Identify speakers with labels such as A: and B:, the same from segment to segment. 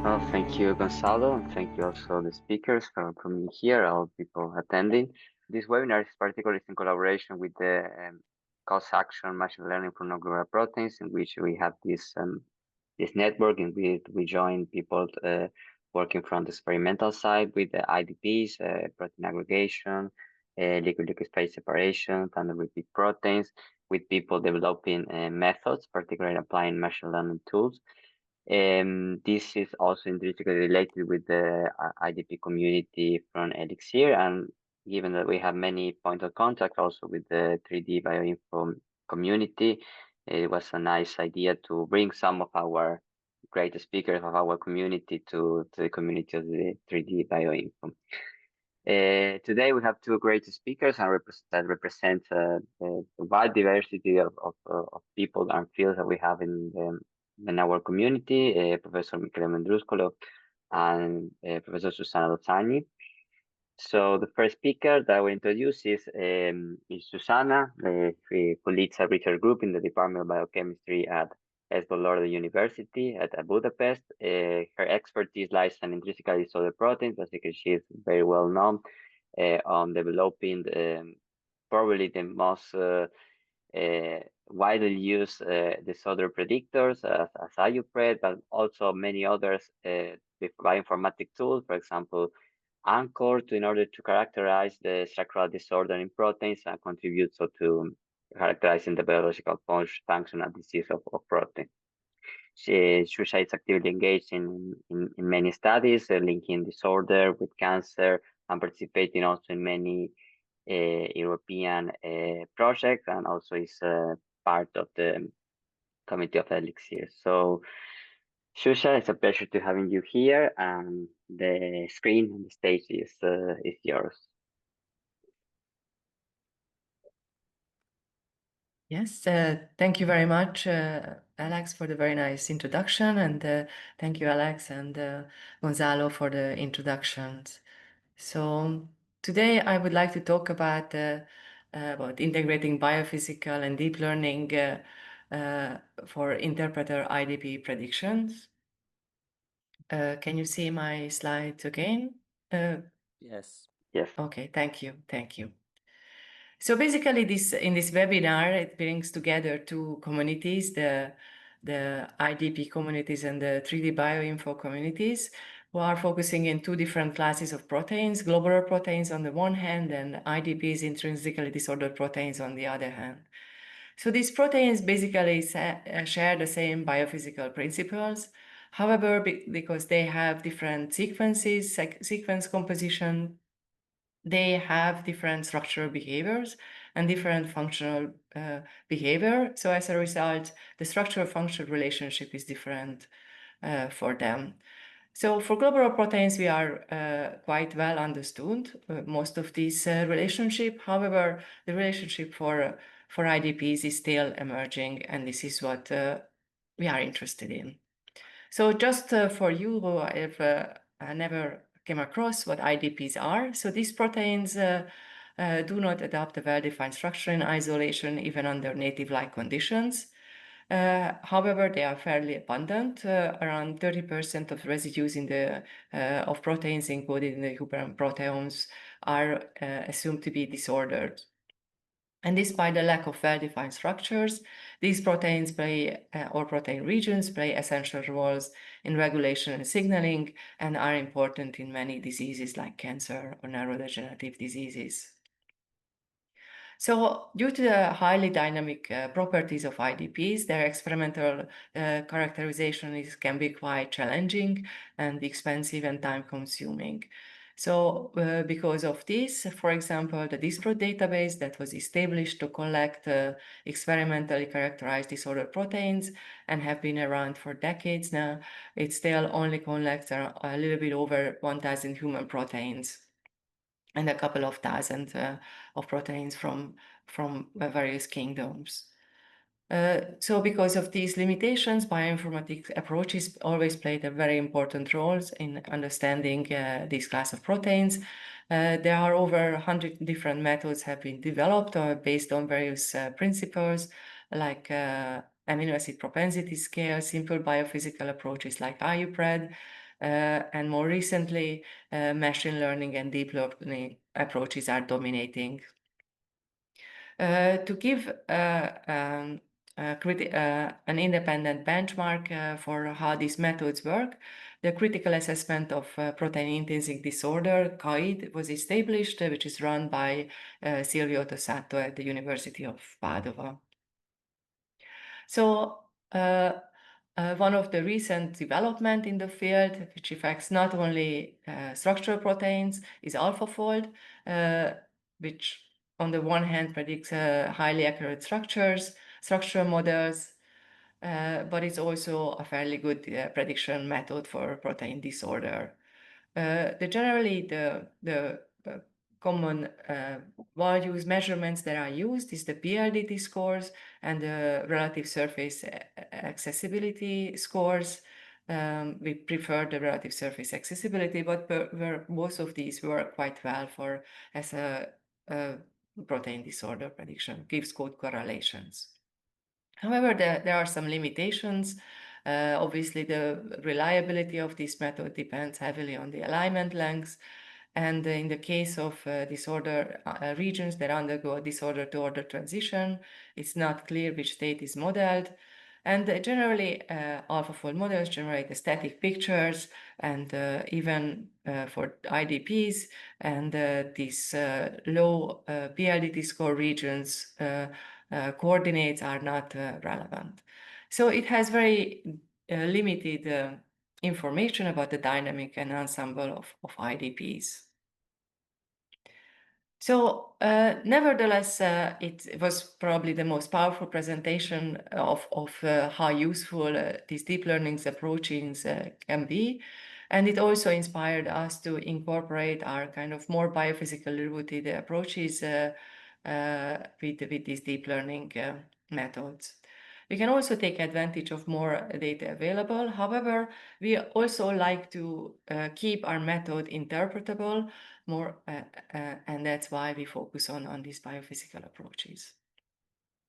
A: Well, thank you, Gonzalo, and thank you also the speakers for being here, all people attending. This webinar is particularly in collaboration with the Cost Action Machine Learning for Non-Global Proteins, in which we have this network in which we join people working from the experimental side with the IDPs, protein aggregation, liquid-liquid phase separation, tandem repeat proteins, with people developing methods, particularly applying machine learning tools. This is also intrinsically related with the IDP community from ELIXIR, and given that we have many points of contact also with the 3D bioinfo community, it was a nice idea to bring some of our great speakers of our community to the community of the 3D bioinfo. Today we have two great speakers that represent the wide diversity of people and fields that we have in our community, Professor Michele Vendruscolo and Professor Susanna Lozzani. So the first speaker that I will introduce is Susanna, who leads a research group in the Department of Biochemistry at Esbolorda University at Budapest. Her expertise lies in intrinsically disordered proteins. Basically, she is very well known on developing probably the most widely used disorder predictors as IUPRED, but also many others with bioinformatic tools, for example, Anchor, in order to characterize the structural disorder in proteins and contribute so to characterizing the biological function and disease of protein. Shusha is actively engaged in many studies, linking disorder with cancer and participating also in many European projects, and also is part of the committee of ELIXIR. So, Shusha, it's a pleasure to having you here, and the screen and the stage is yours.
B: Yes, thank you very much, Alex, for the very nice introduction, and thank you, Alex and Gonzalo, for the introductions. So today I would like to talk about integrating biophysical and deep learning for interpreter IDP predictions. Can you see my slides again?
C: Yes.
A: Yes.
B: Okay, thank you. So basically, in this webinar, it brings together two communities, the IDP communities and the 3D bioinfo communities, who are focusing in two different classes of proteins, globular proteins on the one hand, and IDPs, intrinsically disordered proteins, on the other hand. So these proteins basically share the same biophysical principles. However, because they have different sequences, sequence composition, they have different structural behaviors and different functional behavior. So as a result, the structural-function relationship is different for them. So for globular proteins, we are quite well understood, most of these relationship. However, the relationship for IDPs is still emerging, and this is what we are interested in. So just for you who have never came across what IDPs are, so these proteins do not adopt a well-defined structure in isolation, even under native-like conditions. However, they are fairly abundant. Around 30% of residues in the of proteins encoded in the human proteomes are assumed to be disordered. And despite the lack of well-defined structures, these proteins or protein regions play essential roles in regulation and signaling, and are important in many diseases like cancer or neurodegenerative diseases. So due to the highly dynamic properties of IDPs, their experimental characterization can be quite challenging and expensive and time-consuming. So because of this, for example, the DISPRO database that was established to collect experimentally characterized disordered proteins and have been around for decades now, it still only collects a little bit over 1,000 human proteins and a couple of thousand of proteins from various kingdoms. So because of these limitations, bioinformatics approaches always played a very important role in understanding this class of proteins. There are over 100 different methods have been developed based on various principles like amino acid propensity scale, simple biophysical approaches like IUPRED, and more recently, machine learning and deep learning approaches are dominating. To give an independent benchmark for how these methods work, the critical assessment of protein intrinsic disorder, CAID, was established, which is run by Silvio Tossato at the University of Padova. So one of the recent development in the field, which affects not only structural proteins, is AlphaFold, which on the one hand predicts highly accurate structural models, but it's also a fairly good prediction method for protein disorder. Generally, the common values measurements that are used is the PLDT scores and the relative surface accessibility scores. We prefer the relative surface accessibility, but most of these work quite well for as a protein disorder prediction, gives good correlations. However, there are some limitations. Obviously, the reliability of this method depends heavily on the alignment lengths. And in the case of disorder regions that undergo a disorder-to-order transition, it's not clear which state is modeled. And generally, AlphaFold models generate static pictures, and even for IDPs, and these low PLDT score regions coordinates are not relevant. So it has very limited information about the dynamic and ensemble of IDPs. So nevertheless, it was probably the most powerful presentation of how useful these deep learning approaches can be. And it also inspired us to incorporate our kind of more biophysically rooted approaches with these deep learning methods. We can also take advantage of more data available. However, we also like to keep our method interpretable more, and that's why we focus on these biophysical approaches.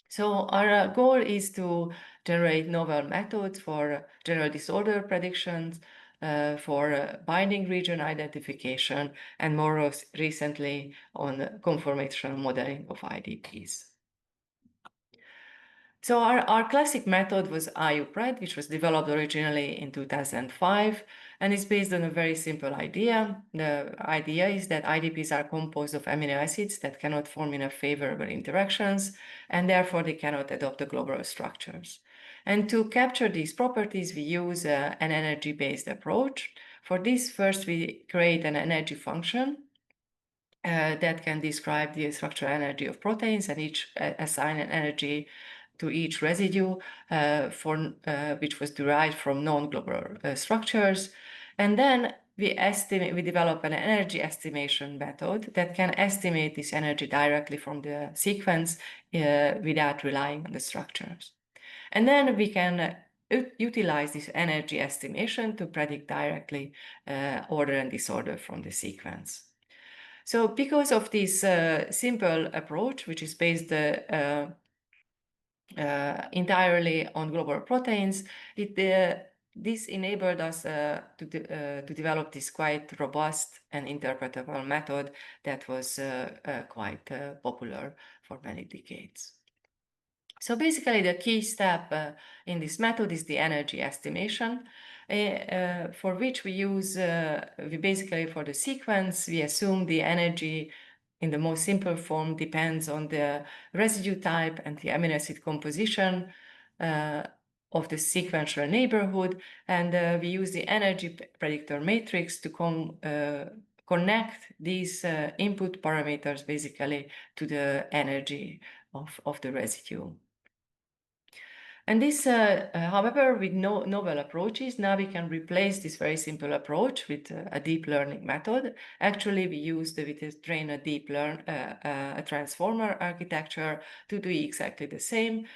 B: So our goal is to generate novel methods for general disorder predictions, for binding region identification, and more recently on conformational modeling of IDPs. So our classic method was IUPRED, which was developed originally in 2005, and is based on a very simple idea. The idea is that IDPs are composed of amino acids that cannot form enough favorable interactions, and therefore they cannot adopt the global structures. And to capture these properties, we use an energy-based approach. For this, first we create an energy function that can describe the structural energy of proteins, and each assign an energy to each residue which was derived from non-global structures. And then we develop an energy estimation method that can estimate this energy directly from the sequence without relying on the structures. And then we can utilize this energy estimation to predict directly order and disorder from the sequence. So because of this simple approach, which is based entirely on global proteins, this enabled us to develop this quite robust and interpretable method that was quite popular for many decades. So basically, the key step in this method is the energy estimation, for which we use, basically for the sequence, we assume the energy in the most simple form depends on the residue type and the amino acid composition of the sequential neighborhood, and we use the energy predictor matrix to connect these input parameters basically to the energy of the residue. And this, however, with novel approaches, now we can replace this very simple approach with a deep learning method. Actually, we train a transformer architecture to do exactly the same,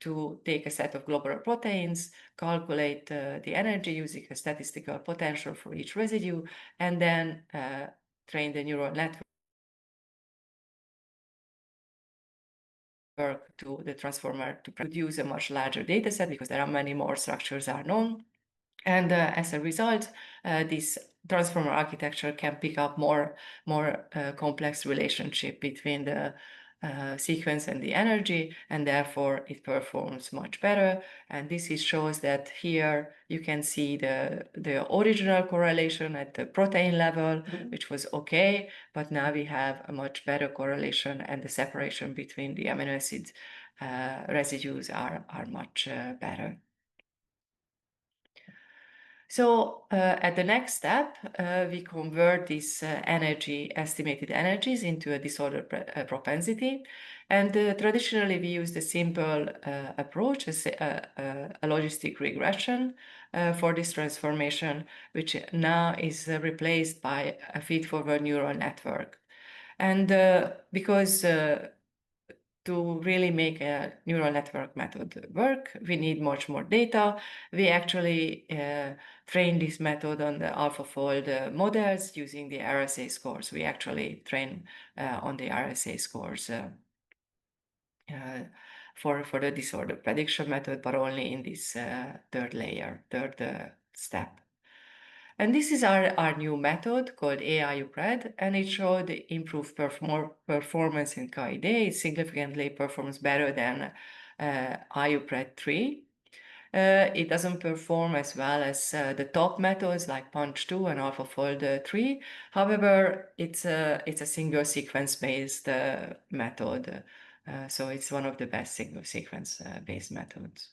B: to take a set of global proteins, calculate the energy using a statistical potential for each residue, and then train the neural network to the transformer to produce a much larger data set because there are many more structures are known. And as a result, this transformer architecture can pick up more complex relationship between the sequence and the energy, and therefore it performs much better. And this shows that here you can see the original correlation at the protein level, which was okay, but now we have a much better correlation, and the separation between the amino acid residues are much better. So at the next step, we convert these estimated energies into a disorder propensity. And traditionally, we use the simple approach, a logistic regression for this transformation, which now is replaced by a feed-forward neural network. And because to really make a neural network method work, we need much more data. We actually train this method on the AlphaFold models using the RSA scores. We actually train on the RSA scores for the disorder prediction method, but only in this third step. And this is our new method called AIUPRED, and it showed improved performance in KID. It significantly performs better than IUPRED 3. It doesn't perform as well as the top methods like PUNCH2 and AlphaFold 3. However, it's a single sequence-based method. So it's one of the best single sequence-based methods.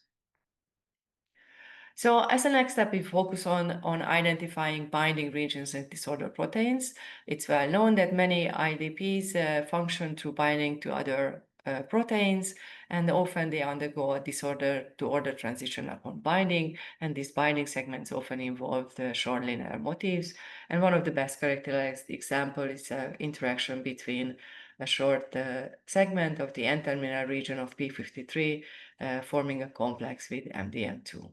B: So as a next step, we focus on identifying binding regions in disorder proteins. It's well known that many IDPs function through binding to other proteins, and often they undergo a disorder-to-order transition upon binding, and these binding segments often involve the short linear motifs. And one of the best characterized examples is interaction between a short segment of the N-terminal region of P53 forming a complex with MDM2.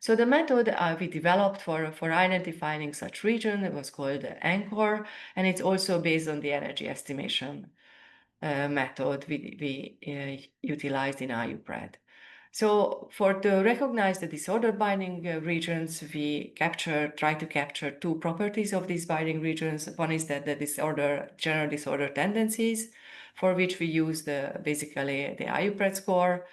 B: So the method we developed for identifying such region was called ANCHOR, and it's also based on the energy estimation method we utilized in IUPRED. So to recognize the disorder binding regions, we try to capture two properties of these binding regions. One is that the general disorder tendencies, for which we use basically the IUPRED score.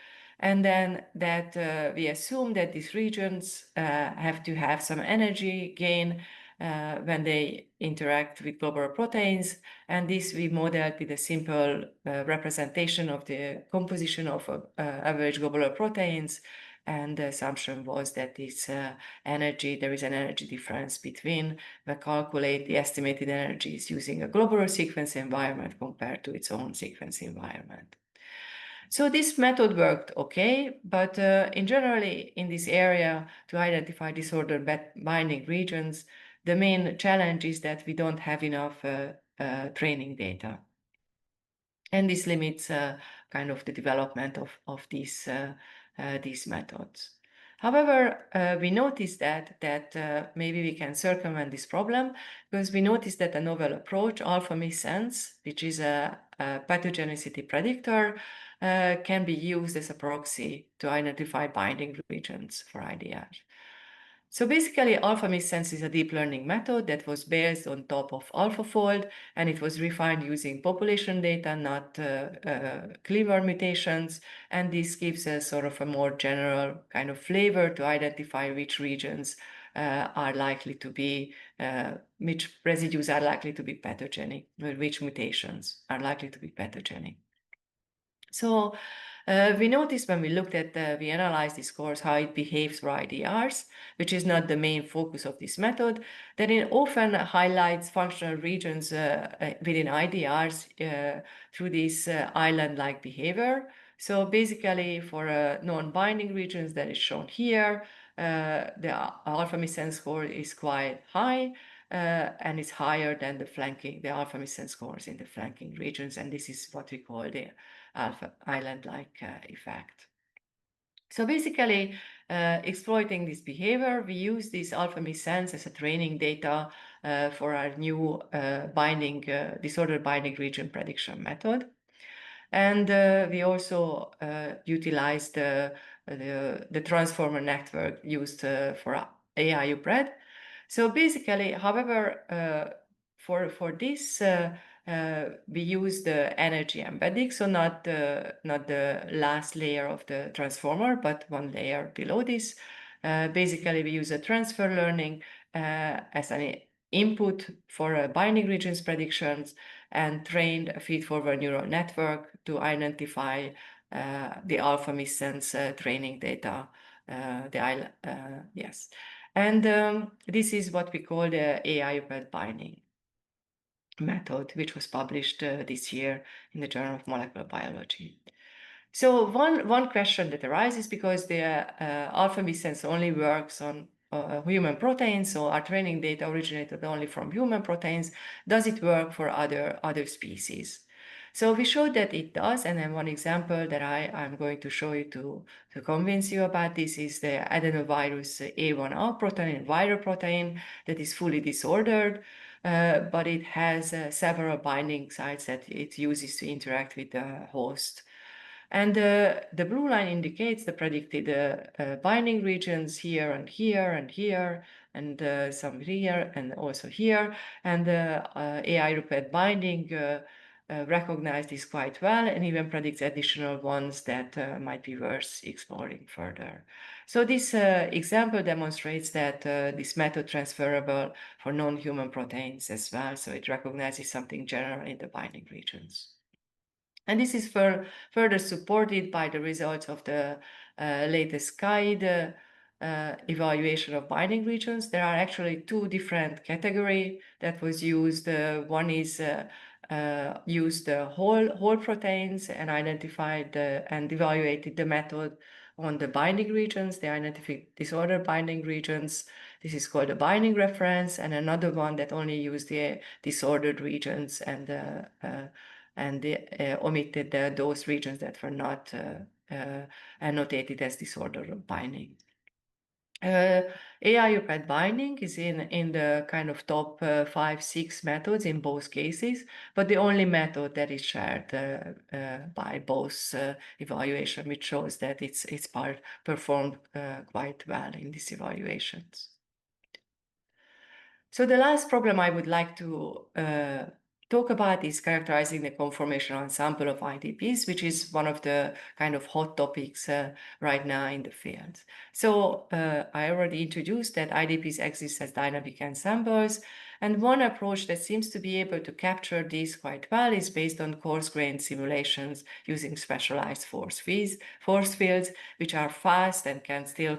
B: And then that we assume that these regions have to have some energy gain when they interact with global proteins. And this we modeled with a simple representation of the composition of average globular proteins. And the assumption was that there is an energy difference between the calculate the estimated energies using a globular sequence environment compared to its own sequence environment. So this method worked okay, but in generally in this area to identify disorder binding regions, the main challenge is that we don't have enough training data. And this limits kind of the development of these methods. However, we noticed that maybe we can circumvent this problem because we noticed that a novel approach, alpha missense, which is a pathogenicity predictor, can be used as a proxy to identify binding regions for IDR. So basically, alpha missense is a deep learning method that was based on top of AlphaFold, and it was refined using population data, not cleaver mutations. And this gives us sort of a more general kind of flavor to identify which regions are likely to be, which residues are likely to be pathogenic, which mutations are likely to be pathogenic. So we noticed when we looked at, we analyzed these scores, how it behaves for IDRs, which is not the main focus of this method, that it often highlights functional regions within IDRs through this island-like behavior. So basically for non-binding regions that is shown here, the alpha missense score is quite high, and it's higher than the alpha missense scores in the flanking regions, and this is what we call the alpha island-like effect. So basically, exploiting this behavior, we use this alpha missense as a training data for our new disorder binding region prediction method. And we also utilized the transformer network used for AIUPRED. So basically, however, for this, we use the energy embedding, so not the last layer of the transformer, but one layer below this. Basically, we use a transfer learning as an input for binding regions predictions and trained a feed-forward neural network to identify the alpha missense training data. Yes. And this is what we call the AI-UPED binding method, which was published this year in the Journal of Molecular Biology. So one question that arises, because the alpha missense only works on human proteins, so our training data originated only from human proteins, does it work for other species? So we showed that it does, and then one example that I'm going to show you to convince you about this is the adenovirus A1R protein, viral protein that is fully disordered, but it has several binding sites that it uses to interact with the host. And the blue line indicates the predicted binding regions here and here and here, and some here and also here. And the AI-RUPED binding recognized this quite well and even predicts additional ones that might be worth exploring further. So this example demonstrates that this method transferable for non-human proteins as well. So it recognizes something general in the binding regions. And this is further supported by the results of the latest guide evaluation of binding regions. There are actually two different categories that was used. One is used whole proteins and identified and evaluated the method on the binding regions. They identified disordered binding regions. This is called a binding reference, and another one that only used the disordered regions and omitted those regions that were not annotated as disorder of binding. AI-UPED binding is in the kind of top 5-6 methods in both cases, but the only method that is shared by both evaluation, which shows that it's performed quite well in these evaluations. So the last problem I would like to talk about is characterizing the conformational ensemble of IDPs, which is one of the kind of hot topics right now in the field. So I already introduced that IDPs exist as dynamic ensembles, and one approach that seems to be able to capture these quite well is based on coarse-grained simulations using specialized force fields, which are fast and can still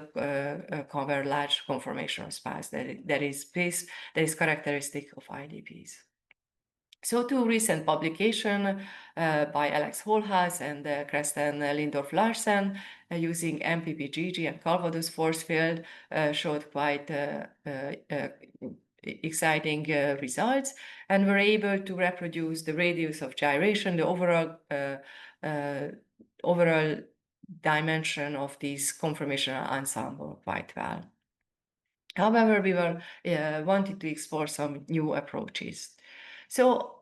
B: cover large conformational space. That is characteristic of IDPs. So two recent publications by Alex Holhaus and Kresten Lindorf-Larsen using MPPGG and Calvados force field showed quite exciting results, and were able to reproduce the radius of gyration, the overall dimension of this conformational ensemble quite well. However, we wanted to explore some new approaches. So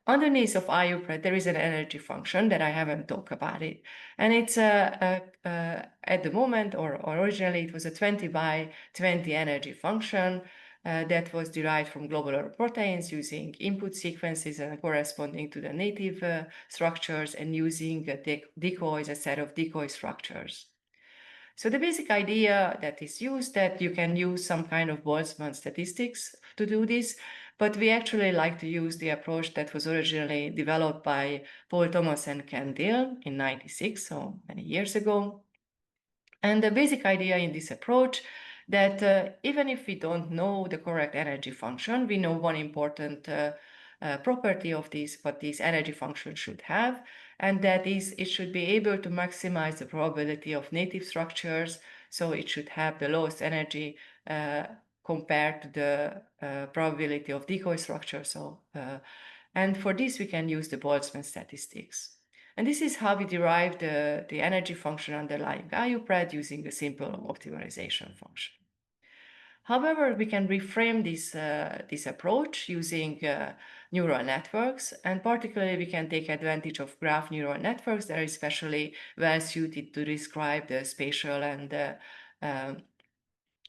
B: underneath of IUPRED, there is an energy function that I haven't talked about it. And it's at the moment, or originally, it was a 20/20 energy function that was derived from globular proteins using input sequences and corresponding to the native structures, and using decoys, a set of decoy structures. So the basic idea that is used, that you can use some kind of Boltzmann statistics to do this, but we actually like to use the approach that was originally developed by Paul Thomas and Ken Dill in '96, so many years ago. And the basic idea in this approach that even if we don't know the correct energy function, we know one important property of this, what this energy function should have, and that is it should be able to maximize the probability of native structures, so it should have the lowest energy compared to the probability of decoy structure. So, and for this we can use the Boltzmann statistics. And this is how we derive the energy function underlying IUPRED using a simple optimization function. However, we can reframe this approach using neural networks, and particularly we can take advantage of graph neural networks that are especially well suited to describe the spatial and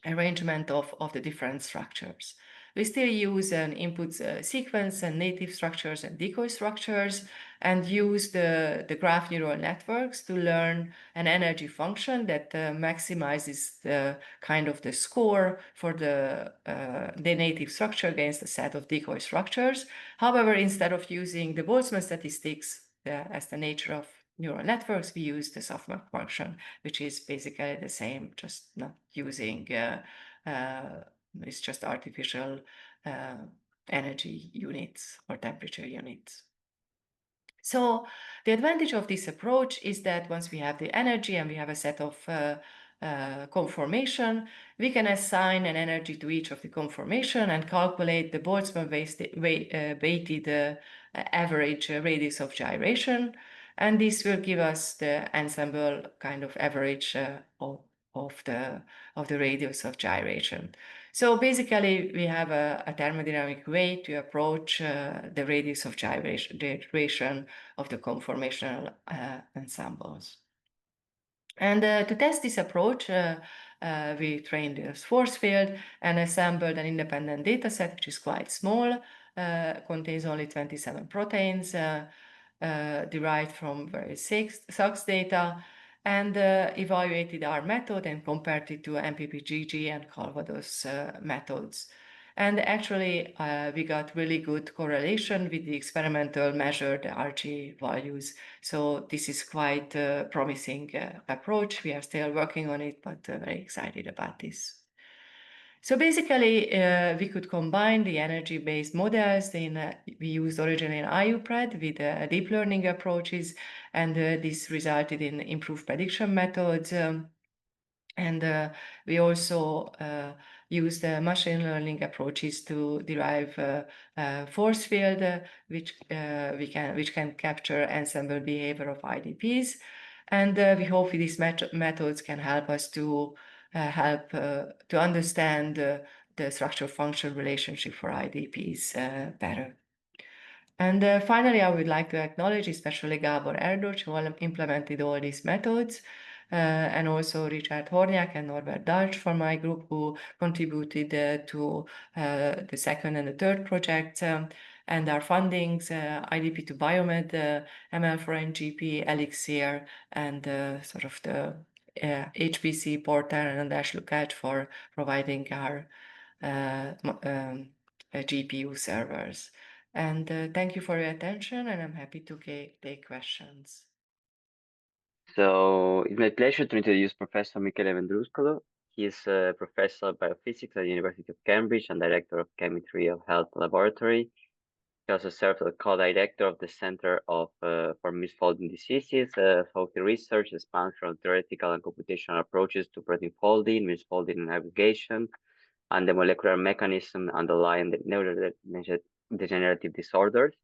B: arrangement of the different structures. We still use an input sequence and native structures and decoy structures, and use the graph neural networks to learn an energy function that maximizes the kind of the score for the native structure against a set of decoy structures. However, instead of using the Boltzmann statistics as the nature of neural networks, we use the softmax function, which is basically the same, just not using it's just artificial energy units or temperature units. So the advantage of this approach is that once we have the energy and we have a set of conformation, we can assign an energy to each of the conformation and calculate the Boltzmann weighted average radius of gyration. And this will give us the ensemble kind of average of the radius of gyration. So basically, we have a thermodynamic way to approach the radius of gyration of the conformational ensembles. And to test this approach, we trained this force field and assembled an independent data set, which is quite small, contains only 27 proteins, derived from various SOX data, and evaluated our method and compared it to MPPGG and Calvados methods. And actually, we got really good correlation with the experimental measured RG values. So this is quite a promising approach. We are still working on it, but very excited about this. So basically, we could combine the energy-based models we used originally in IUPRED with deep learning approaches, and this resulted in improved prediction methods. And we also used machine learning approaches to derive force field, which can capture ensemble behavior of IDPs. And we hope these methods can help us to understand the structure-function relationship for IDPs better. And finally, I would like to acknowledge especially Gábor Erdős, who implemented all these methods, and also Richard Horniak and Norbert Dalch from my group, who contributed to the second and the third projects, and our fundings, IDP to Biomed, ML4NGP, ELIXIR, and sort of the HPC portal and András Lukács for providing our GPU servers. And thank you for your attention, and I'm happy to take questions.
A: So it's my pleasure to introduce Professor Michele Vendruscolo. He is a professor of biophysics at the University of Cambridge and director of Chemistry of Health Laboratory. He also serves as co-director of the Center for Misfolding Diseases. So his research spans from theoretical and computational approaches to protein folding, misfolding, and aggregation, and the molecular mechanism underlying the neurodegenerative disorders.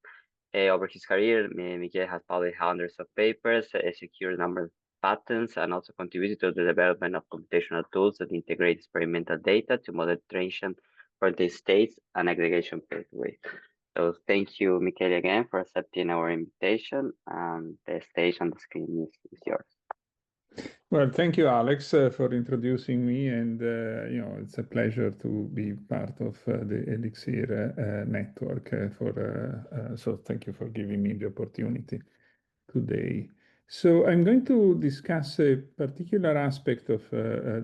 A: Over his career, Michele has published hundreds of papers, secured a number of patents, and also contributed to the development of computational tools that integrate experimental data to model transient protein states and aggregation pathways. So thank you, Michele, again for accepting our invitation. The stage on the screen is yours.
D: Well, thank you, Alex, for introducing me, and it's a pleasure to be part of the ELIXIR network. So thank you for giving me the opportunity today. So I'm going to discuss a particular aspect of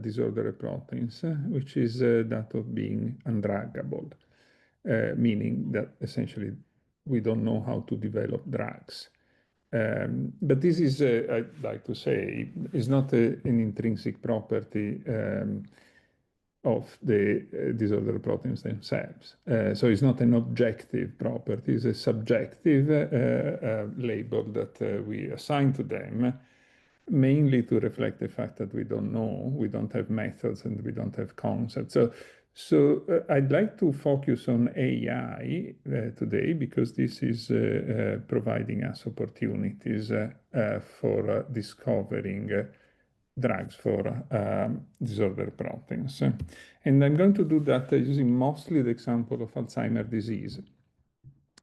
D: disordered proteins, which is that of being undruggable, meaning that essentially we don't know how to develop drugs. But this is, I'd like to say, is not an intrinsic property of the disordered proteins themselves. So it's not an objective property, it's a subjective label that we assign to them, mainly to reflect the fact that we don't know, we don't have methods, and we don't have concepts. So I'd like to focus on AI today, because this is providing us opportunities for discovering drugs for disorder proteins. And I'm going to do that using mostly the example of Alzheimer's disease,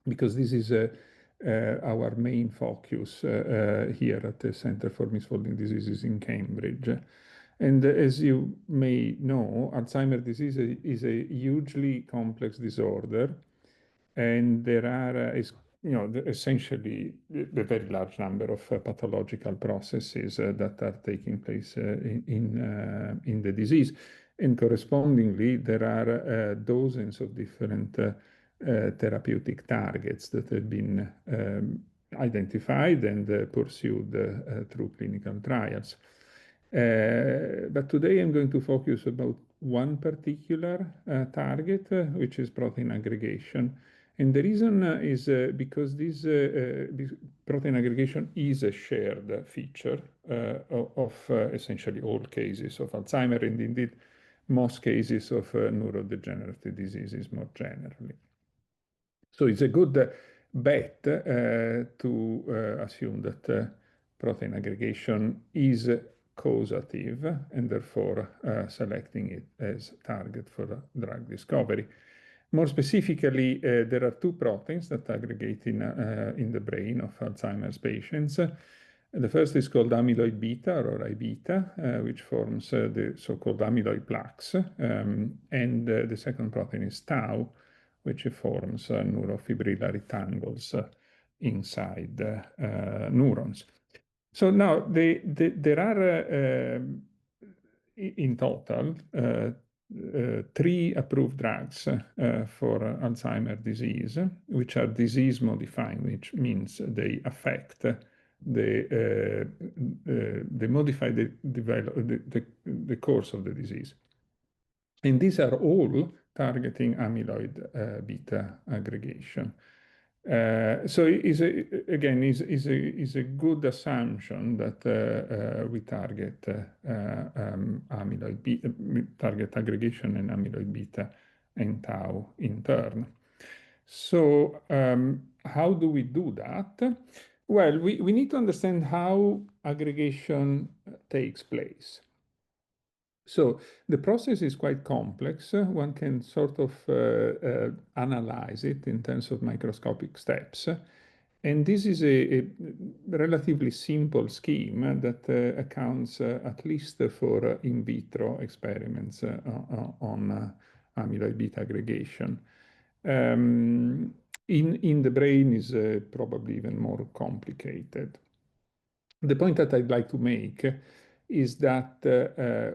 D: because this is our main focus here at the Center for Misfolding Diseases in Cambridge. And as you may know, Alzheimer's disease is a hugely complex disorder, and there are, essentially a very large number of pathological processes that are taking place in the disease. And correspondingly, there are dozens of different therapeutic targets that have been identified and pursued through clinical trials. But today I'm going to focus about one particular target, which is protein aggregation. And the reason is because this protein aggregation is a shared feature of essentially all cases of Alzheimer's, and indeed most cases of neurodegenerative diseases more generally. So it's a good bet to assume that protein aggregation is causative, and therefore selecting it as target for drug discovery. More specifically, there are two proteins that aggregate in the brain of Alzheimer's patients. The first is called amyloid beta, or I-beta, which forms the so-called amyloid plaques. And the second protein is tau, which forms neurofibrillary tangles inside neurons. So now there are in total 3 approved drugs for Alzheimer's disease, which are disease modifying, which means they affect they modify the course of the disease. And these are all targeting amyloid beta aggregation. So is a good assumption that we target amyloid beta, target aggregation and amyloid beta and tau in turn. So how do we do that? Well, we need to understand how aggregation takes place. So the process is quite complex. One can sort of analyze it in terms of microscopic steps. And this is a relatively simple scheme that accounts at least for in vitro experiments on amyloid beta aggregation. In the brain is probably even more complicated. The point that I'd like to make is that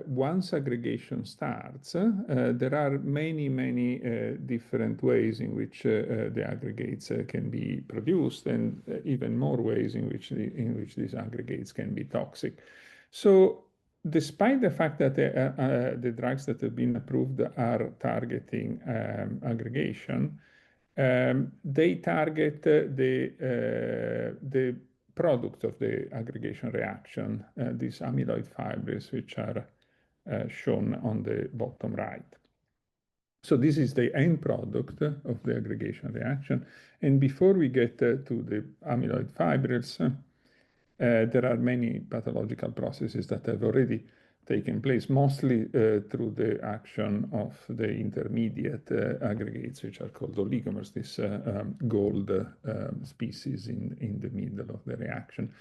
D: once aggregation starts, there are many different ways in which the aggregates can be produced, and even more ways in which these aggregates can be toxic. So despite the fact that the drugs that have been approved are targeting aggregation, they target the product of the aggregation reaction, these amyloid fibers, which are shown on the bottom right. So this is the end product of the aggregation reaction. And before we get to the amyloid fibrils, there are many pathological processes that have already taken place, mostly through the action of the intermediate aggregates, which are called oligomers, this gold species in the middle of the reaction.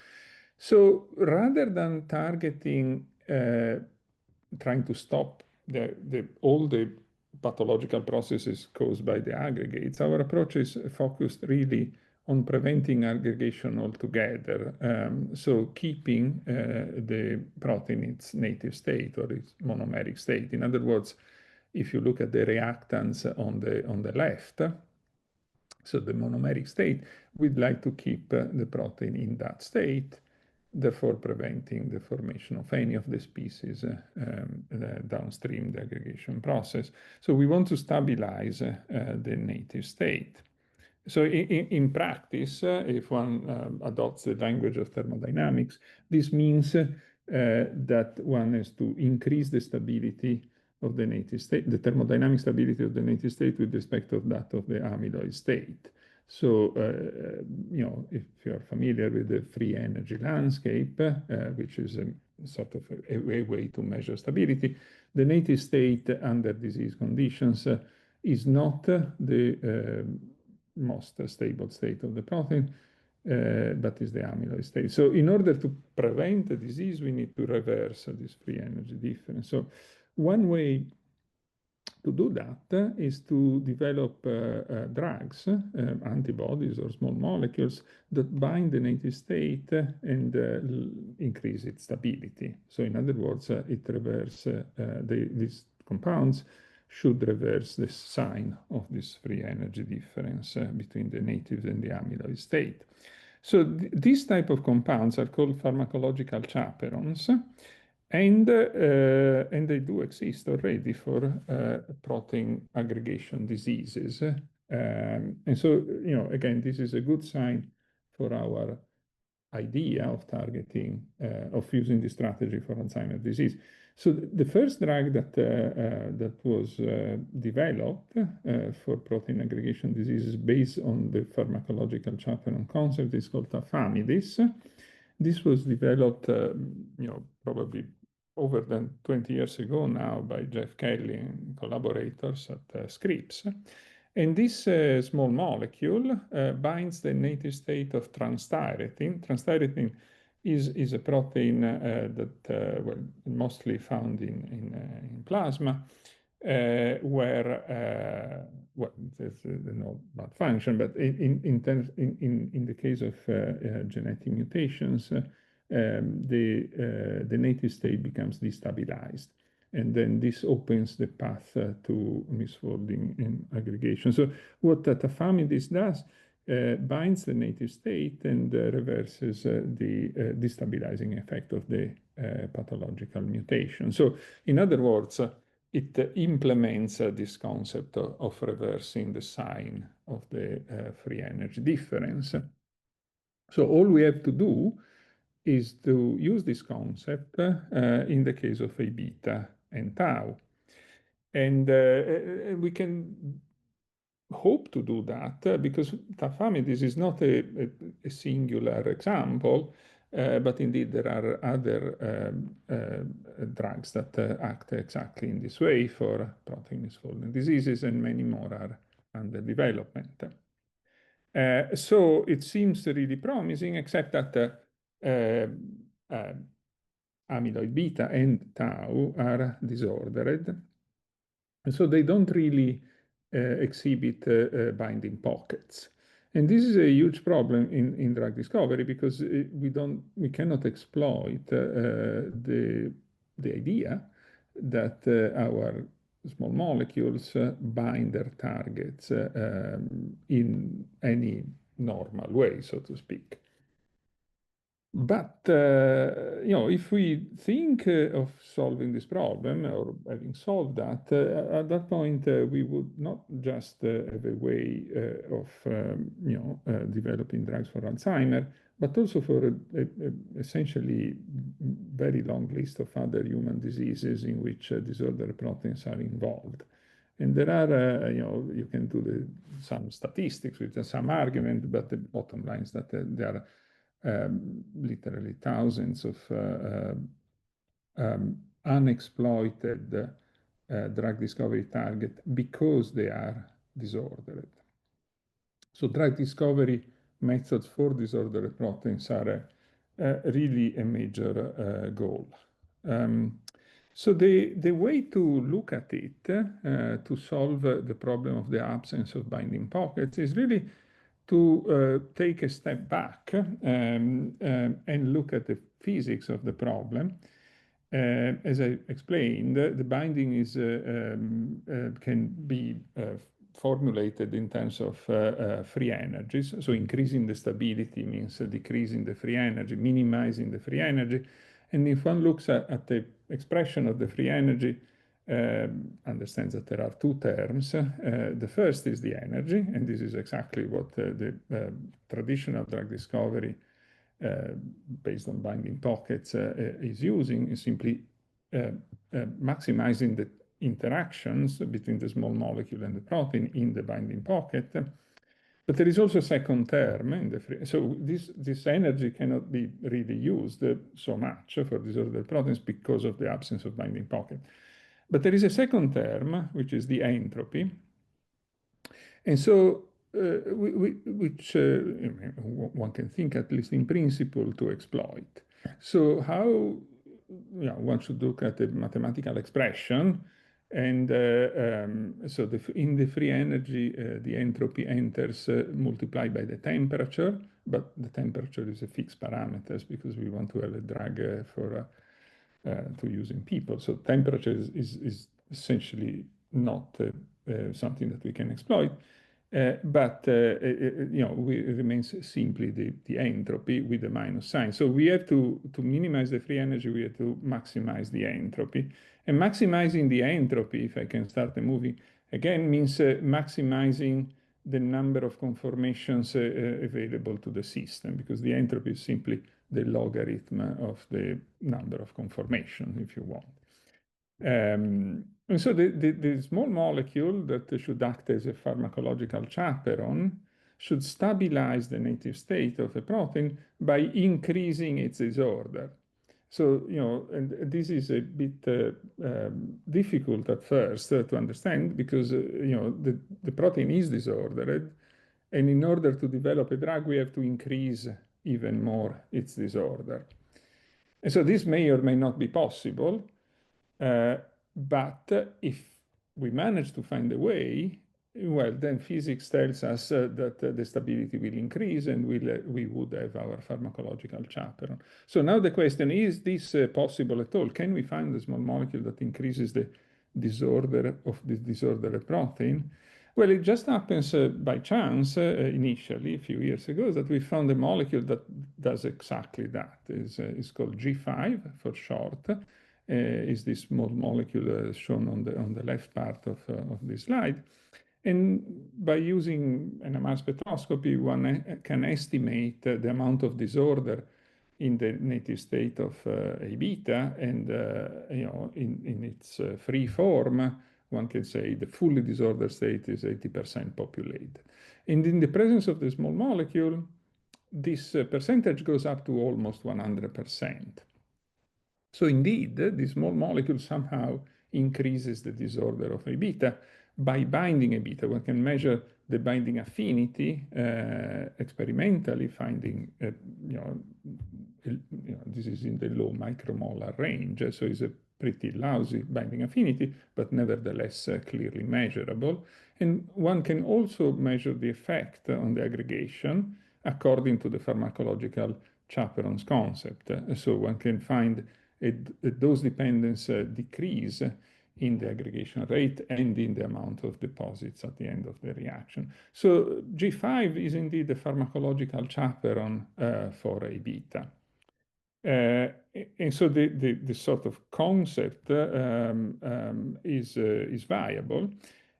D: So rather than targeting, trying to stop all the pathological processes caused by the aggregates, our approach is focused really on preventing aggregation altogether. So keeping the protein in its native state or its monomeric state. In other words, if you look at the reactants on the left, so the monomeric state, we'd like to keep the protein in that state, therefore preventing the formation of any of the species downstream the aggregation process. So we want to stabilize the native state. So in practice, if one adopts the language of thermodynamics, this means that one has to increase the stability of the native state, the thermodynamic stability of the native state with respect to that of the amyloid state. So, if you're familiar with the free energy landscape, which is sort of a way to measure stability. The native state under disease conditions is not the most stable state of the protein, but is the amyloid state. So in order to prevent the disease, we need to reverse this free energy difference. So one way to do that is to develop drugs, antibodies or small molecules that bind the native state and increase its stability. So in other words, it reverses these compounds should reverse the sign of this free energy difference between the native and the amyloid state. So these type of compounds are called pharmacological chaperones, and they do exist already for protein aggregation diseases. And so, again, this is a good sign for our idea of targeting, of using this strategy for Alzheimer's disease. So the first drug that was developed for protein aggregation diseases based on the pharmacological chaperone concept is called tafamidis. This was developed, probably over than 20 years ago now by Jeff Kelly and collaborators at Scripps. And this small molecule binds the native state of transthyretin. Transthyretin is a protein that mostly found in plasma, where there's no bad function, but in the case of genetic mutations, the native state becomes destabilized. And then this opens the path to misfolding and aggregation. So what tafamidis does, binds the native state and reverses the destabilizing effect of the pathological mutation. So in other words, it implements this concept of reversing the sign of the free energy difference. So all we have to do is to use this concept in the case of A beta and tau. And we can hope to do that because tafamidis is not a singular example, but indeed there are other drugs that act exactly in this way for protein misfolding diseases, and many more are under development. So it seems really promising, except that amyloid beta and tau are disordered. And so they don't really exhibit binding pockets. And this is a huge problem in drug discovery because we cannot exploit the idea that our small molecules bind their targets in any normal way, so to speak. But, if we think of solving this problem or having solved that, at that point, we would not just have a way of, developing drugs for Alzheimer, but also for essentially very long list of other human diseases in which disorder proteins are involved. And there are, you can do some statistics with some argument, but the bottom line is that there are literally thousands of unexploited drug discovery targets because they are disordered. So drug discovery methods for disordered proteins are really a major goal. So the way to look at it, to solve the problem of the absence of binding pockets, is really to take a step back and look at the physics of the problem. As I explained, the binding is can be formulated in terms of free energies. So increasing the stability means decreasing the free energy, minimizing the free energy. And if one looks at the expression of the free energy, understands that there are two terms. The first is the energy, and this is exactly what the traditional drug discovery based on binding pockets is using, is simply maximizing the interactions between the small molecule and the protein in the binding pocket. But there is also a second term in the free. So this energy cannot be really used so much for disordered proteins because of the absence of binding pocket. But there is a second term, which is the entropy. And so, which one can think, at least in principle, to exploit. So how one should look at the mathematical expression. And so in the free energy, the entropy enters multiplied by the temperature, but the temperature is a fixed parameter because we want to have a drug to use in people. So temperature is essentially not something that we can exploit. But it remains simply the entropy with the minus sign. So we have to minimize the free energy, we have to maximize the entropy. And maximizing the entropy, if I can start the movie again, means maximizing the number of conformations available to the system, because the entropy is simply the logarithm of the number of conformations, if you want. And so the small molecule that should act as a pharmacological chaperone should stabilize the native state of a protein by increasing its disorder. So, and this is a bit difficult at first to understand because, the protein is disordered. And in order to develop a drug, we have to increase even more its disorder. And so this may or may not be possible. But if we manage to find a way, well, then physics tells us that the stability will increase and we would have our pharmacological chaperone. So now the question is this possible at all? Can we find a small molecule that increases the disorder of this disordered protein? Well, it just happens by chance initially, a few years ago, that we found a molecule that does exactly that. It's called G5 for short. Is this small molecule shown on the left part of this slide. And by using NMR spectroscopy, one can estimate the amount of disorder in the native state of A beta, and in its free form, one can say the fully disordered state is 80% populated. And in the presence of the small molecule, this percentage goes up to almost 100%. So indeed, the small molecule somehow increases the disorder of A beta by binding A beta. One can measure the binding affinity experimentally, finding, this is in the low micromolar range, so it's a pretty lousy binding affinity, but nevertheless clearly measurable. And one can also measure the effect on the aggregation according to the pharmacological chaperones concept. So one can find a dose dependence decrease in the aggregation rate and in the amount of deposits at the end of the reaction. So G5 is indeed a pharmacological chaperone for A beta. And so the sort of concept is viable,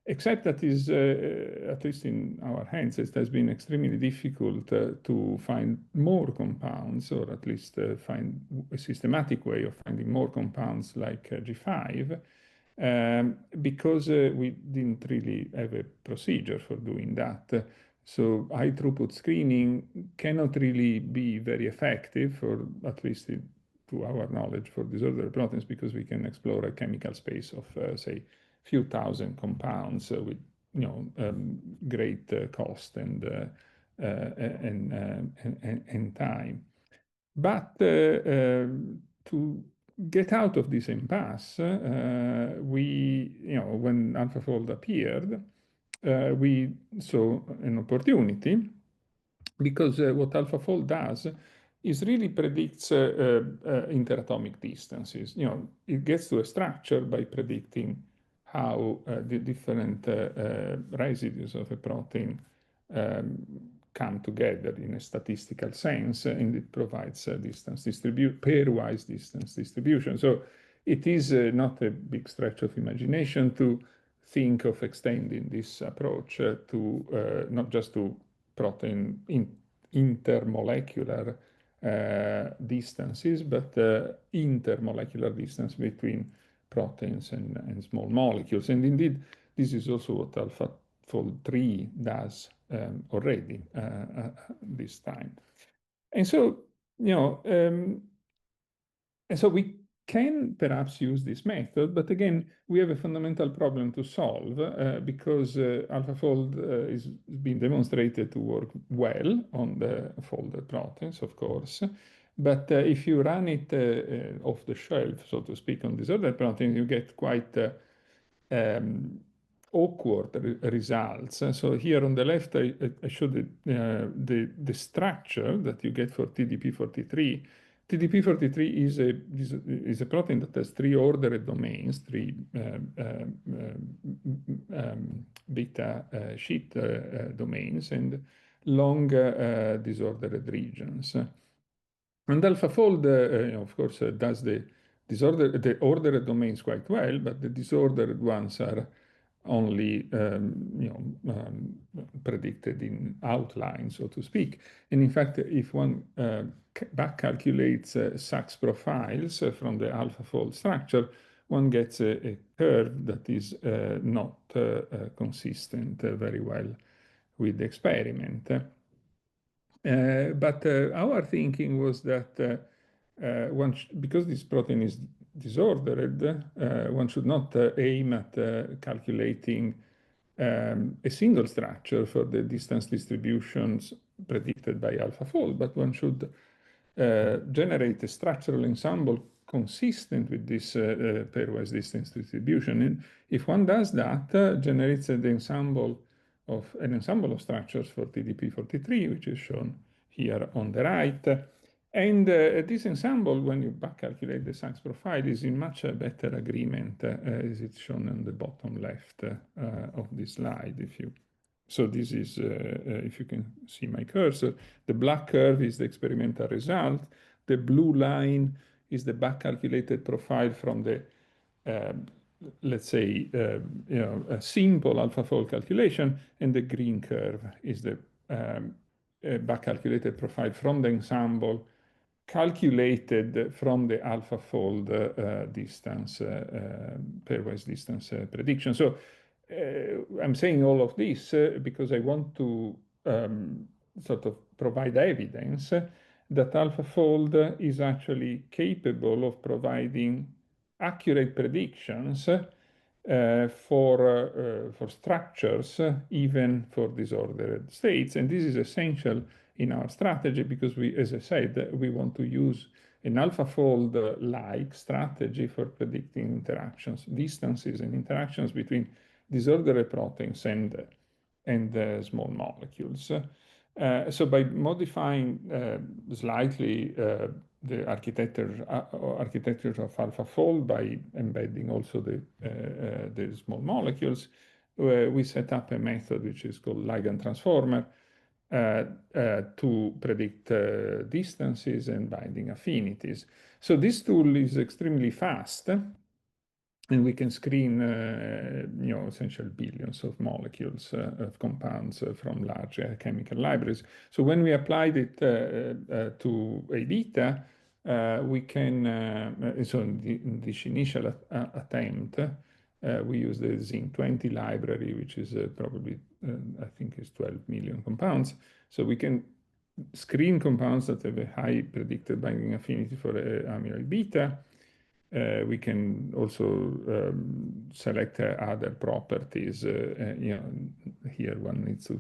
D: except that is, at least in our hands, it has been extremely difficult to find more compounds, or at least find a systematic way of finding more compounds like G5, because we didn't really have a procedure for doing that. So high throughput screening cannot really be very effective, for at least to our knowledge, for disordered proteins, because we can explore a chemical space of, say, few thousand compounds with great cost and time. But to get out of this impasse, when AlphaFold appeared, we saw an opportunity, because what AlphaFold does is really predicts interatomic distances. It gets to a structure by predicting how the different residues of a protein come together in a statistical sense, and it provides a pairwise distance distribution. So it is not a big stretch of imagination to think of extending this approach to not just to protein intermolecular distances, but intermolecular distance between proteins and small molecules. And indeed, this is also what AlphaFold 3 does already this time. And so, and so we can perhaps use this method, but again, we have a fundamental problem to solve because AlphaFold is being demonstrated to work well on the folded proteins, of course. But if you run it off the shelf, so to speak, on disordered proteins, you get quite awkward results. So here on the left, I showed the structure that you get for TDP43. TDP43 is a protein that has three ordered domains, three beta sheet domains, and long disordered regions. And AlphaFold, of course, does the ordered domains quite well, but the disordered ones are only predicted in outline, so to speak. And in fact, if one back calculates Sachs profiles from the AlphaFold structure, one gets a curve that is not consistent very well with the experiment. But our thinking was that because this protein is disordered, one should not aim at calculating a single structure for the distance distributions predicted by AlphaFold, but one should generate a structural ensemble consistent with this pairwise distance distribution. And if one does that, generates an ensemble of structures for TDP43, which is shown here on the right. And this ensemble, when you back calculate the Sachs profile, is in much better agreement, as it's shown on the bottom left of this slide. So this is, if you can see my cursor, the black curve is the experimental result. The blue line is the back calculated profile from the let's say, a simple AlphaFold calculation, and the green curve is the back-calculated profile from the ensemble calculated from the AlphaFold distance, pairwise distance prediction. So I'm saying all of this because I want to sort of provide evidence that AlphaFold is actually capable of providing accurate predictions for structures, even for disordered states. And this is essential in our strategy because we, as I said, we want to use an AlphaFold-like strategy for predicting interactions, distances and interactions between disordered proteins and small molecules. So by modifying slightly the architecture of AlphaFold by embedding also the small molecules, we set up a method which is called ligand transformer to predict distances and binding affinities. So this tool is extremely fast, and we can screen, essentially billions of molecules of compounds from large chemical libraries. So when we applied it to A-beta, we can, so in this initial attempt, we use the Zinc20 library, which is probably, I think is 12 million compounds. So we can screen compounds that have a high predicted binding affinity for amyloid beta. We can also select other properties. Here one needs to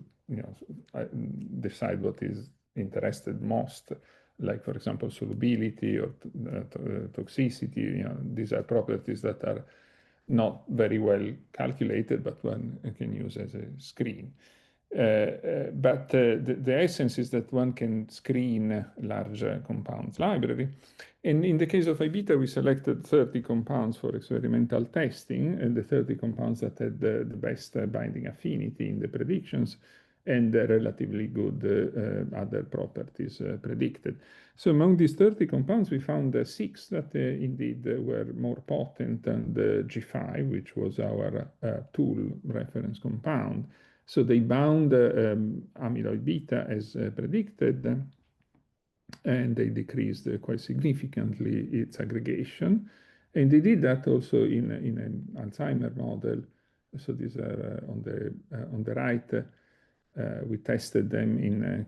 D: decide what is interested most, like for example solubility or toxicity. These are properties that are not very well calculated, but one can use as a screen. But the essence is that one can screen large compounds library. And in the case of I-beta, we selected 30 compounds for experimental testing, and the 30 compounds that had the best binding affinity in the predictions and relatively good other properties predicted. So among these 30 compounds, we found 6 that indeed were more potent than the G5, which was our tool reference compound. So they bound amyloid beta as predicted, and they decreased quite significantly its aggregation. And they did that also in an Alzheimer model. So these are on the right, we tested them in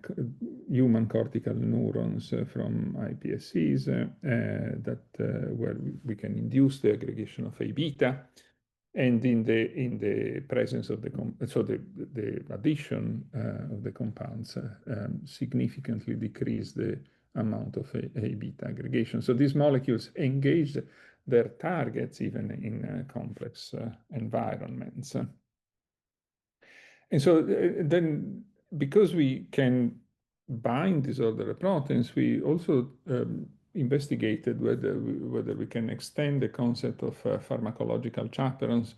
D: human cortical neurons from iPSCs where we can induce the aggregation of A beta, and in the presence of the addition of the compounds significantly decrease the amount of A beta aggregation. So these molecules engage their targets even in complex environments. And so then, because we can bind disorder proteins, we also investigated whether we can extend the concept of pharmacological chaperones,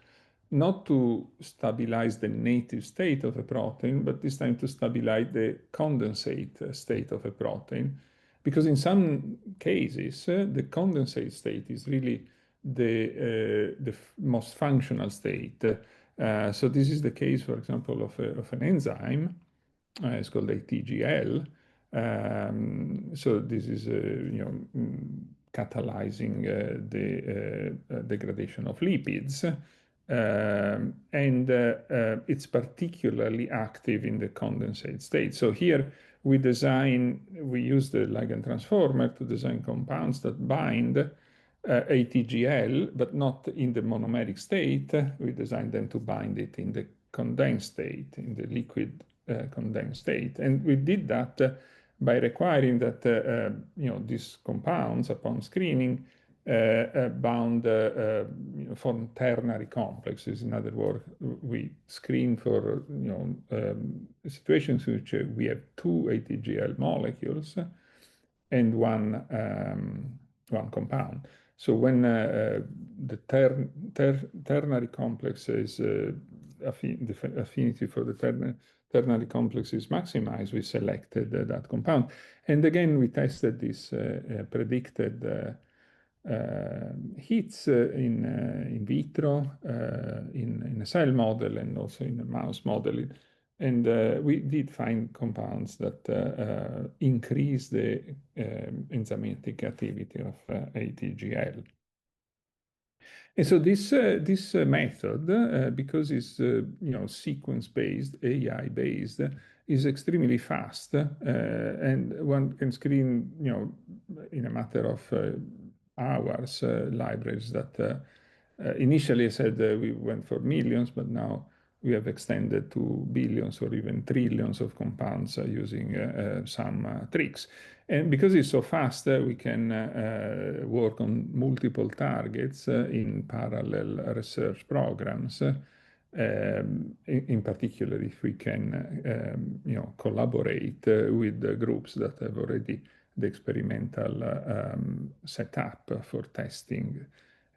D: not to stabilize the native state of a protein, but this time to stabilize the condensate state of a protein. Because in some cases, the condensate state is really the most functional state. So this is the case, for example, of an enzyme. It's called ATGL. So this is, catalyzing the degradation of lipids. And it's particularly active in the condensate state. So here we use the ligand transformer to design compounds that bind ATGL, but not in the monomeric state. We designed them to bind it in the condensed state, in the liquid condensed state. And we did that by requiring that these compounds, upon screening, bound from ternary complexes. In other words, we screen for situations in which we have two ATGL molecules and one compound. So when the ternary complex is the affinity for the ternary complex is maximized, we selected that compound. And again, we tested this predicted hits in vitro, in a cell model, and also in a mouse model. And we did find compounds that increase the enzymatic activity of ATGL. And so this method, because it's sequence-based, AI-based, is extremely fast, and one can screen in a matter of hours libraries that initially I said we went for millions, but now we have extended to billions or even trillions of compounds using some tricks. And because it's so fast, we can work on multiple targets in parallel research programs. In particular, if we can collaborate with the groups that have already the experimental setup for testing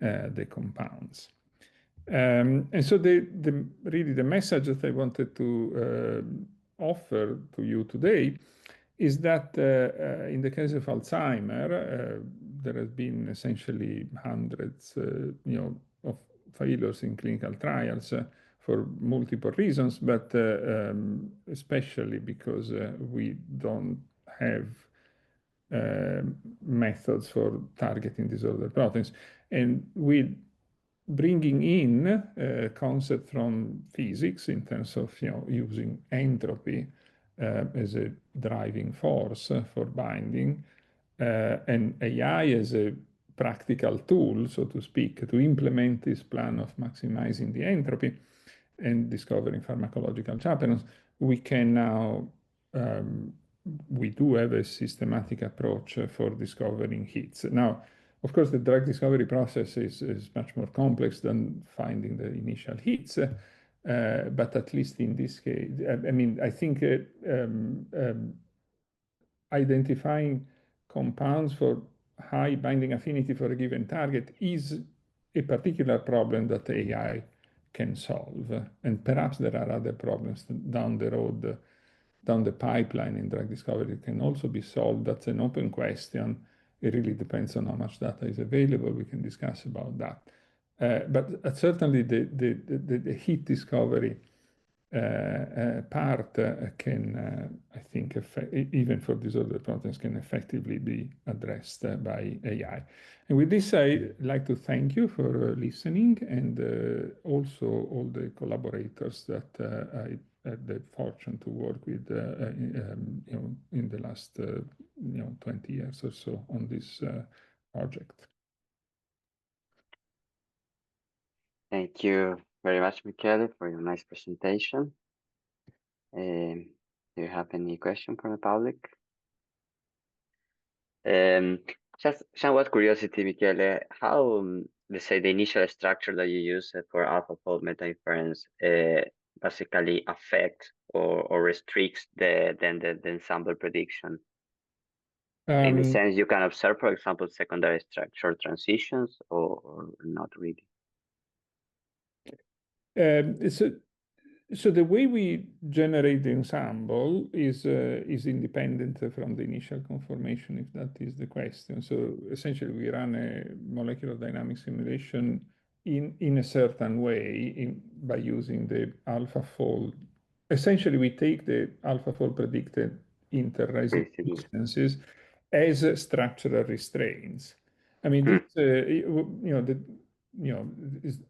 D: the compounds. And so really the message that I wanted to offer to you today is that in the case of Alzheimer, there has been essentially hundreds of failures in clinical trials for multiple reasons, but especially because we don't have methods for targeting disorder proteins. And with bringing in concept from physics in terms of using entropy as a driving force for binding, and AI as a practical tool, so to speak, to implement this plan of maximizing the entropy and discovering pharmacological chaperones, we can now we do have a systematic approach for discovering hits. Now, of course, the drug discovery process is much more complex than finding the initial hits, but at least in this case, I think identifying compounds for high binding affinity for a given target is a particular problem that AI can solve. And perhaps there are other problems down the road, down the pipeline in drug discovery that can also be solved. That's an open question. It really depends on how much data is available. We can discuss about that. But certainly the hit discovery part can, I think, even for disorder proteins, can effectively be addressed by AI. And with this, I'd like to thank you for listening, and also all the collaborators that I had the fortune to work with, in the last 20 years or so on this project.
A: Thank you very much, Michele, for your nice presentation. Do you have any question from the public? Just somewhat curiosity, Michele, how, let's say, the initial structure that you use for AlphaFold meta inference basically affect or restricts the ensemble prediction? In the sense you can observe, for example, secondary structure transitions or not really?
D: So the way we generate the ensemble is independent from the initial conformation, if that is the question. So essentially, we run a molecular dynamics simulation in a certain way by using the AlphaFold. Essentially, we take the AlphaFold predicted interrising distances as structural restraints. I mean, this,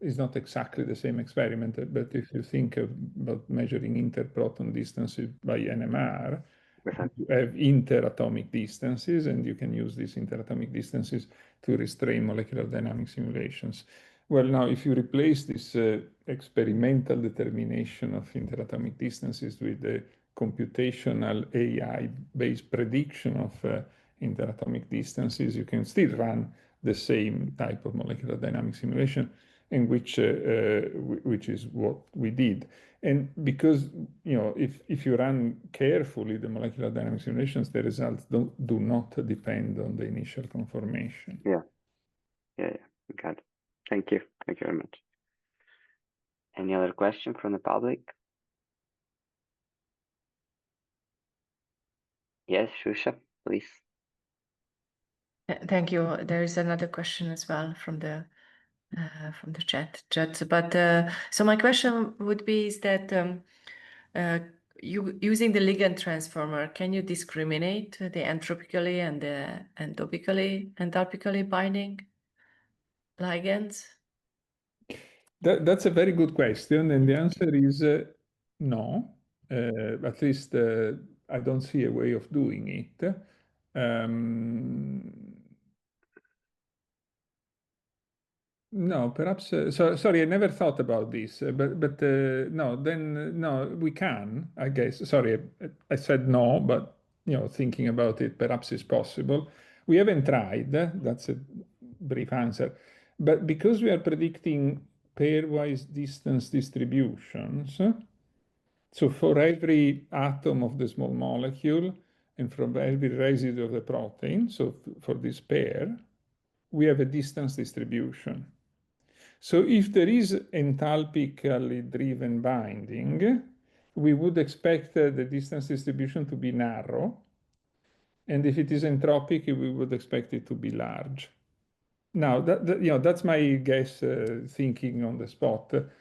D: is not exactly the same experiment, but if you think about measuring interproton distances by NMR, you have interatomic distances, and you can use these interatomic distances to restrain molecular dynamic simulations. Well, now, if you replace this experimental determination of interatomic distances with the computational AI-based prediction of interatomic distances, you can still run the same type of molecular dynamic simulation, in which is what we did. And because if you run carefully the molecular dynamic simulations, the results do not depend on the initial conformation.
A: Yeah. Got it. Thank you very much. Any other question from the public? Yes, Shusha, please.
B: Thank you. There is another question as well from the chat. But so my question would be is that using the ligand transformer, can you discriminate the entropically and the enthalpically binding ligands?
D: That's a very good question, and the answer is no. At least I don't see a way of doing it. No, perhaps. Sorry, I never thought about this. But no, then no, we can. I guess. Sorry, I said no, but thinking about it, perhaps it's possible. We haven't tried. That's a brief answer. But because we are predicting pairwise distance distributions, so for every atom of the small molecule and from every residue of the protein, so for this pair, we have a distance distribution. So if there is enthalpically driven binding, we would expect the distance distribution to be narrow. And if it is entropic, we would expect it to be large. Now, that's my guess, thinking on the spot. But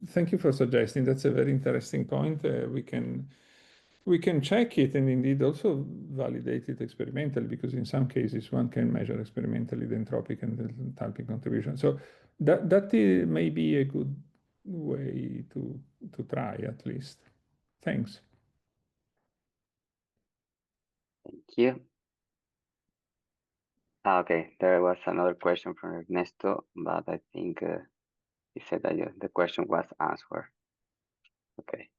D: thank you for suggesting. That's a very interesting point. We can check it and indeed also validate it experimentally, because in some cases one can measure experimentally the entropic and the enthalpic contribution. So that may be a good way to try at least. Thanks.
A: Thank you. Okay, there was another question from Ernesto, but I think he said that the question was answered. Okay.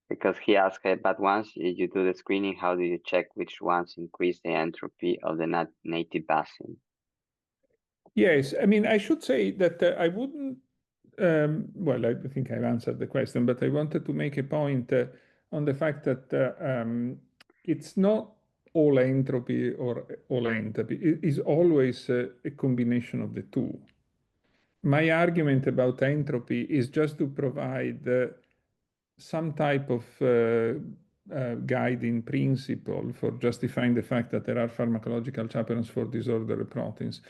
A: Because he asked, but once you do the screening, how do you check which ones increase the entropy of the native basin?
D: Yes, I mean, I should say that I wouldn't, well, I think I've answered the question, but I wanted to make a point on the fact that it's not all entropy or all entropy. It is always a combination of the two. My argument about entropy is just to provide some type of guiding principle for justifying the fact that there are pharmacological chaperones for disordered proteins.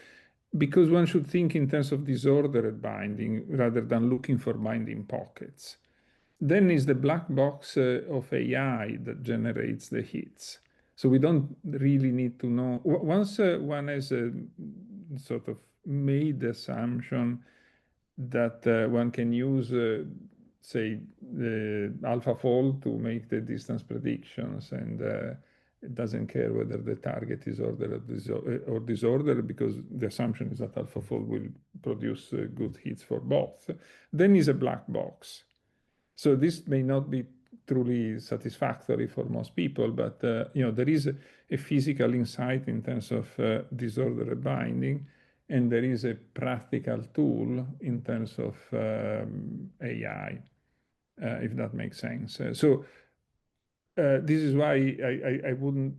D: Because one should think in terms of disordered binding rather than looking for binding pockets. Then is the black box of AI that generates the hits. So we don't really need to know. Once one has a sort of made assumption that one can use, say, the AlphaFold to make the distance predictions, and it doesn't care whether the target is ordered or disordered, because the assumption is that AlphaFold will produce good hits for both. Then is a black box. So this may not be truly satisfactory for most people, but there is a physical insight in terms of disordered binding, and there is a practical tool in terms of AI, if that makes sense. This is why I wouldn't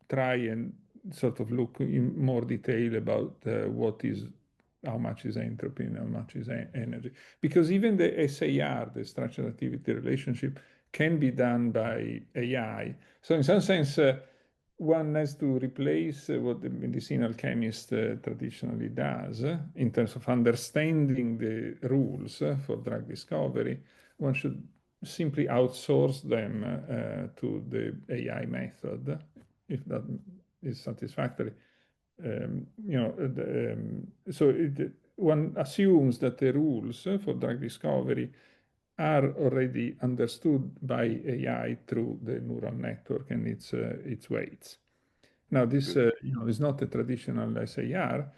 D: try and sort of look in more detail about how much is entropy and how much is energy. Because even the SAR, the structural activity relationship, can be done by AI. So in some sense, one has to replace what the medicinal chemist traditionally does in terms of understanding the rules for drug discovery. One should simply outsource them to the AI method, if that is satisfactory. One assumes that the rules for drug discovery are already understood by AI through the neural network and its weights. Now, this is not a traditional SAR,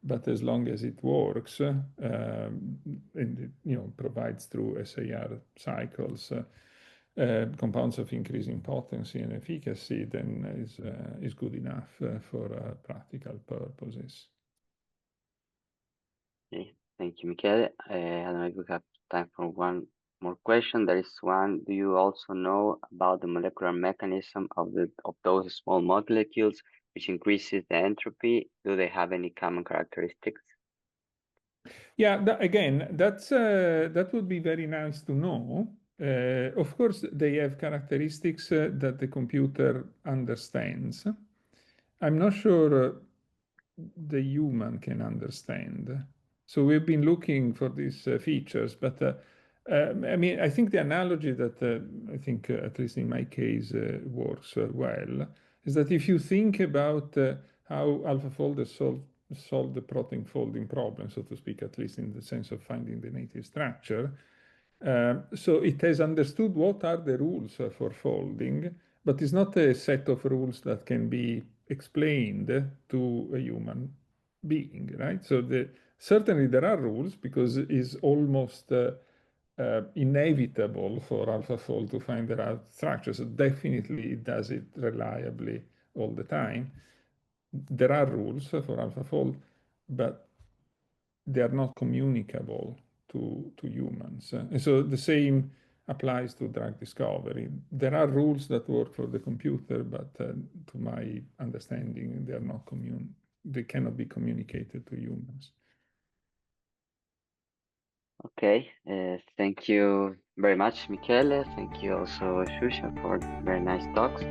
D: but as long as it works and it provides through SAR cycles compounds of increasing potency and efficacy, then is good enough for practical purposes.
A: Okay, thank you, Michele. I don't know if we have time for one more question. There is one. Do you also know about the molecular mechanism of those small molecules which increases the entropy? Do they have any common characteristics?
D: Yeah, that would be very nice to know. Of course, they have characteristics that the computer understands. I'm not sure the human can understand. So we've been looking for these features, but I think the analogy that I think, at least in my case, works well, is that if you think about how AlphaFold has solved the protein folding problem, so to speak, at least in the sense of finding the native structure, so it has understood what are the rules for folding, but it's not a set of rules that can be explained to a human being, right? So certainly there are rules, because it's almost inevitable for AlphaFold to find the right structure. So definitely it does it reliably all the time. There are rules for AlphaFold, but they are not communicable to humans. And so the same applies to drug discovery. There are rules that work for the computer, but to my understanding, they cannot be communicated to humans.
A: Okay, thank you very much, Michele. Thank you also, Shusha, for very nice talks.